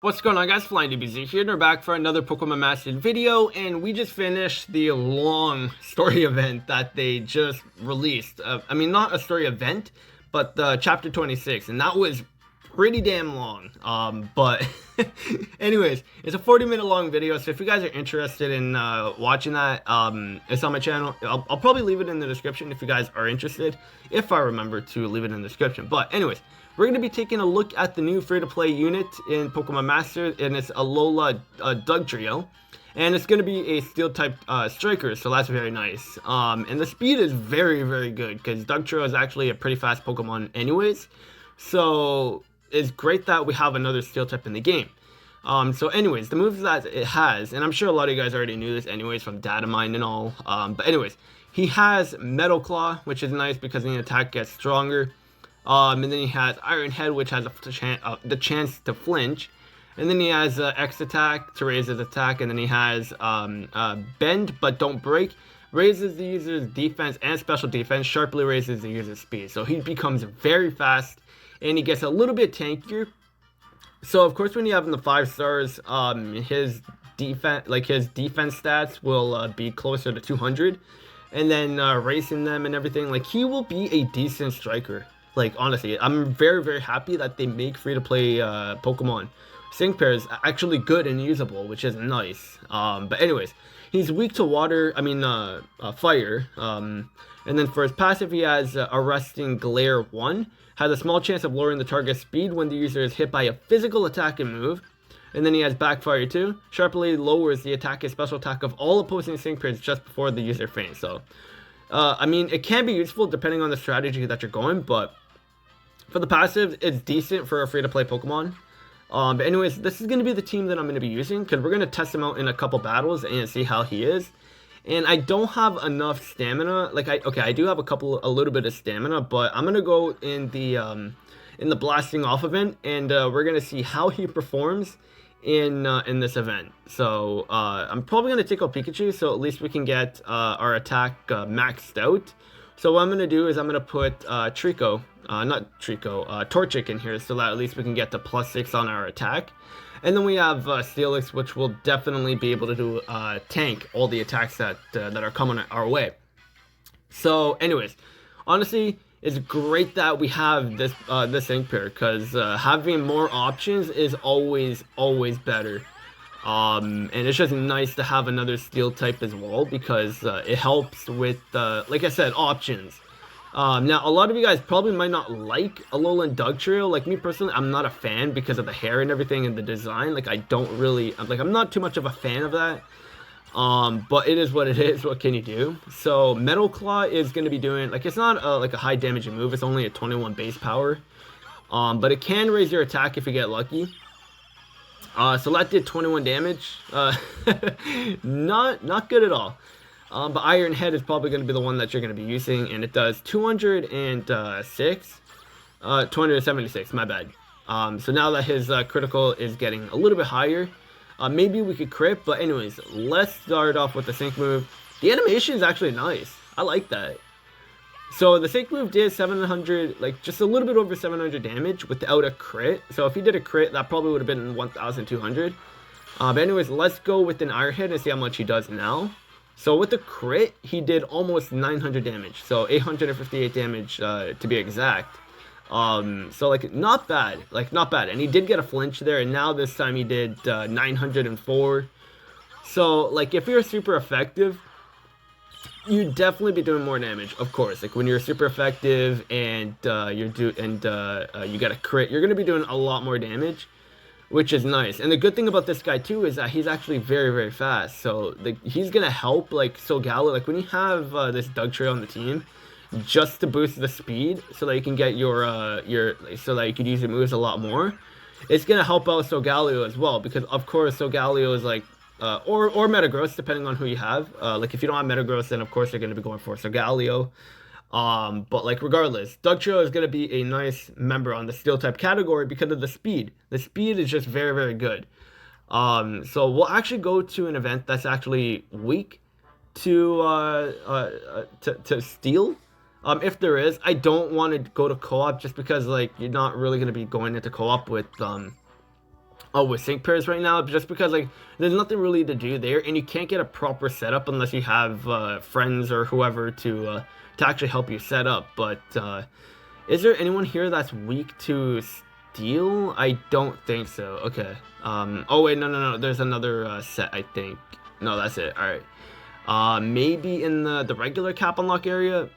What's going on, guys? Flying DBZ here, and we're back for another Pokemon Mastered video, and we just finished the long story event that they just released. I mean, not a story event, but Chapter 26, and that was pretty damn long. But anyways, it's a 40-minute long video, so if you guys are interested in watching that, it's on my channel. I'll probably leave it in the description if you guys are interested, if I remember to leave it in the description. But anyways, we're going to be taking a look at the new free-to-play unit in Pokemon Master, and it's Alolan Dugtrio. And it's going to be a Steel-type striker, so that's very nice. And the speed is very, very good, because Dugtrio is actually a pretty fast Pokemon anyways. So it's great that we have another Steel-type in the game. So anyways, the moves that it has, and I'm sure a lot of you guys already knew this anyways from data mine and all. But anyways, he has Metal Claw, which is nice because the attack gets stronger. And then he has Iron Head, which has the chance to flinch. And then he has X attack to raise his attack. And then he has Bend but Don't Break. Raises the user's defense and special defense. Sharply raises the user's speed. So he becomes very fast. And he gets a little bit tankier. So of course when you have him the 5 stars, his defense stats will be closer to 200. And then racing them and everything, like, he will be a decent striker. Like, honestly, I'm very, very happy that they make free-to-play Pokemon Sync pairs actually good and usable, which is nice. But anyways, he's weak to water, fire. And then for his passive, he has Arresting Glare 1. Has a small chance of lowering the target's speed when the user is hit by a physical attack and move. And then he has Backfire 2. Sharply lowers the attack and special attack of all opposing Sync pairs just before the user faints. So, I mean, it can be useful depending on the strategy that you're going, but for the passive, it's decent for a free-to-play Pokemon. But anyways, this is going to be the team that I'm going to be using, because we're going to test him out in a couple battles and see how he is. And I don't have enough stamina. Like, I do have a little bit of stamina, but I'm going to go in the blasting off event, and we're going to see how he performs in this event. So I'm probably going to take out Pikachu, so at least we can get our attack maxed out. So what I'm going to do is I'm going to put Torchic in here, so that at least we can get to +6 on our attack. And then we have Steelix, which will definitely be able to do tank all the attacks that are coming our way. So anyways, honestly, it's great that we have this sync pair, because having more options is always better. And it's just nice to have another steel type as well, because it helps with, like I said, options. Now, a lot of you guys probably might not like Alolan Dugtrio. Like, me personally, I'm not a fan because of the hair and everything and the design. Like, I'm not too much of a fan of that. But it is what it is. What can you do? So Metal Claw is going to be doing, like, it's not like a high damaging move. It's only a 21 base power. But it can raise your attack if you get lucky. So that did 21 damage. Not good at all. But Iron Head is probably going to be the one that you're going to be using, and it does 276, my bad. So now that his critical is getting a little bit higher, maybe we could crit. But anyways, let's start off with the sync move. The animation is actually nice. I like that. So the sync move did 700, like just a little bit over 700 damage without a crit. So if he did a crit, that probably would have been 1,200. But anyways, let's go with an Iron Head and see how much he does now. So with the crit, he did almost 900 damage. So 858 damage to be exact. So like not bad, And he did get a flinch there, and now this time he did 904. So like if you're super effective, you'd definitely be doing more damage, of course. Like when you're super effective and you get a crit, you're gonna be doing a lot more damage, which is nice. And the good thing about this guy too is that he's actually very, very fast. So he's gonna help like Solgaleo. Like when you have this Dugtrio on the team, just to boost the speed, so that you can get so that you can use your moves a lot more. It's gonna help out Solgaleo as well, because of course Solgaleo is like. Or Metagross, depending on who you have. Like if you don't have Metagross, then of course you're going to be going for Solgaleo. But like regardless, Dugtrio is going to be a nice member on the Steel type category because of the speed. The speed is just very, very good. So we'll actually go to an event that's actually weak to Steel. If there is, I don't want to go to co-op just because like you're not really going to be going into co-op with with sync pairs right now, just because like there's nothing really to do there, and you can't get a proper setup unless you have friends or whoever to actually help you set up. But is there anyone here that's weak to steel? I don't think so. Okay. Oh wait, no. There's another set, I think. No, that's it. All right. Maybe in the regular cap unlock area.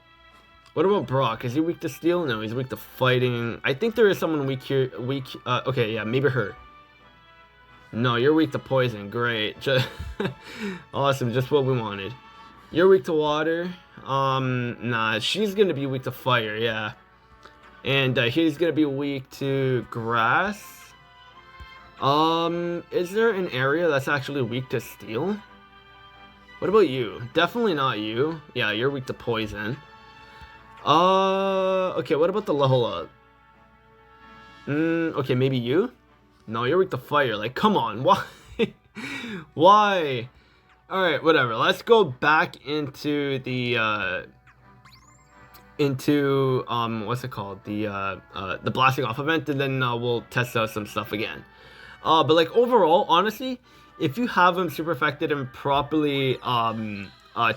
What about Brock? Is he weak to steel? No, he's weak to fighting. I think there is someone weak here. Okay, yeah, maybe her. No, you're weak to poison. Great. Awesome, just what we wanted. You're weak to water. Nah, she's gonna be weak to fire, yeah. And he's gonna be weak to grass. Is there an area that's actually weak to steel? What about you? Definitely not you. Yeah, you're weak to poison. Okay, what about the level up? Okay, maybe you? No, you're weak to fire. Like, come on, why? Why? Alright, whatever. Let's go back into the, what's it called? The blasting off event, and then we'll test out some stuff again. But like, overall, honestly, if you have him super affected and properly,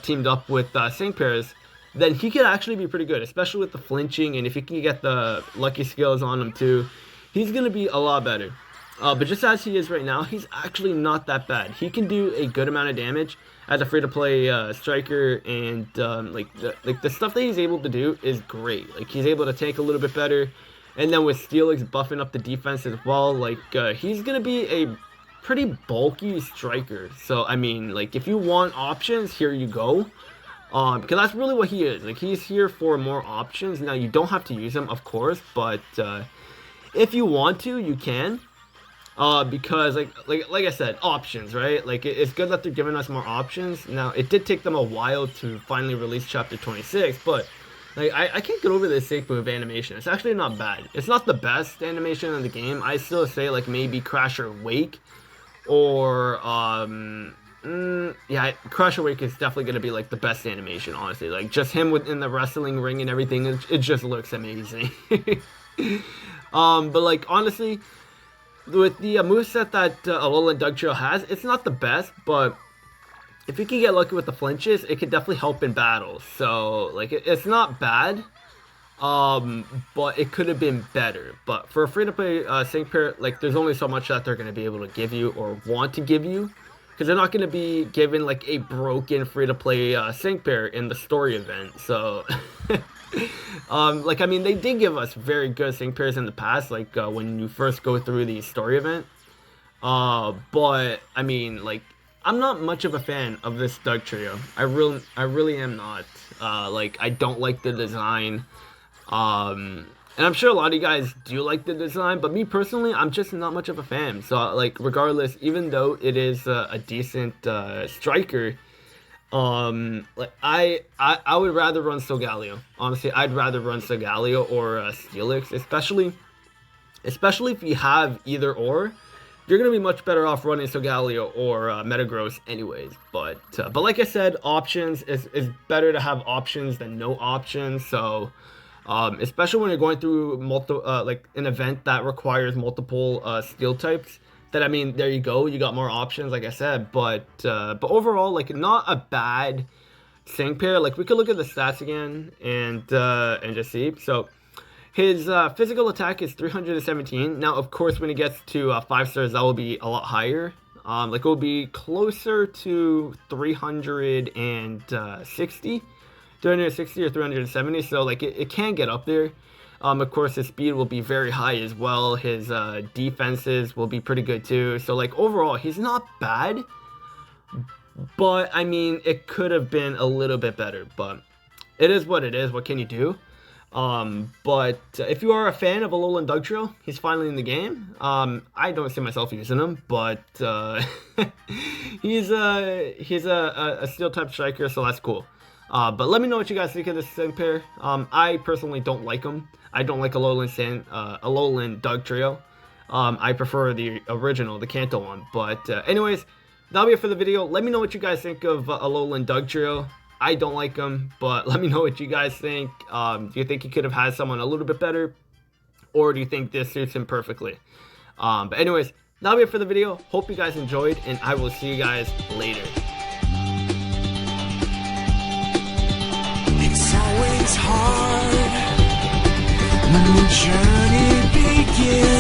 teamed up with, sync pairs, then he could actually be pretty good, especially with the flinching, and if you can get the lucky skills on him too, he's going to be a lot better. But just as he is right now, he's actually not that bad. He can do a good amount of damage as a free-to-play striker, and like the stuff that he's able to do is great. Like, he's able to tank a little bit better, and then with Steelix buffing up the defense as well, like he's going to be a pretty bulky striker. So, I mean, like, if you want options, here you go. Because that's really what he is. Like, he's here for more options. Now, you don't have to use them, of course, but if you want to, you can. Because like I said, options, right? Like, it's good that they're giving us more options. Now, it did take them a while to finally release Chapter 26, but like, I can't get over this sync move animation. It's actually not bad. It's not the best animation in the game. I still say, like, maybe Crash or Wake, or yeah, Crash Awake is definitely going to be like the best animation, honestly. Like, just him within the wrestling ring and everything, it just looks amazing. But like, honestly, with the moveset that Alolan Dugtrio has, it's not the best, but if you can get lucky with the flinches, it could definitely help in battles. So like, it's not bad, but it could have been better. But for a free-to-play sync pair, like, there's only so much that they're going to be able to give you or want to give you. Because they're not going to be given, like, a broken free-to-play sync pair in the story event. So, like, I mean, they did give us very good sync pairs in the past, like, when you first go through the story event. But, I mean, like, I'm not much of a fan of this Dugtrio. I really am not. Like, I don't like the design. And I'm sure a lot of you guys do like the design, but me personally, I'm just not much of a fan. So, like, regardless, even though it is a decent striker, like, I would rather run Solgaleo. Honestly, I'd rather run Solgaleo or Steelix, especially if you have either or. You're gonna be much better off running Solgaleo or Metagross anyways. But like I said, options is better to have options than no options. So. Especially when you're going through like an event that requires multiple steel types. That, I mean, there you go, you got more options, like I said. But overall, like, not a bad sync pair. Like, we could look at the stats again and just see. So his physical attack is 317. Now, of course, when he gets to 5 stars, that will be a lot higher. Like, it will be closer to 360. 360 or 370, so like it can get up there. Of course, his speed will be very high as well. His defenses will be pretty good too. So like, overall, he's not bad, but I mean, it could have been a little bit better. But it is what it is. What can you do? But if you are a fan of Alolan Dugtrio, he's finally in the game. I don't see myself using him, but he's a steel type striker, so that's cool. But let me know what you guys think of this sync pair. I personally don't like him. I don't like Alolan Dugtrio. I prefer the original, the Kanto one. But anyways, that'll be it for the video. Let me know what you guys think of Alolan Dugtrio. I don't like him, but let me know what you guys think. Do you think he could have had someone a little bit better? Or do you think this suits him perfectly? But anyways, That'll be it for the video. Hope you guys enjoyed, and I will see you guys later. It's always hard when the journey begins.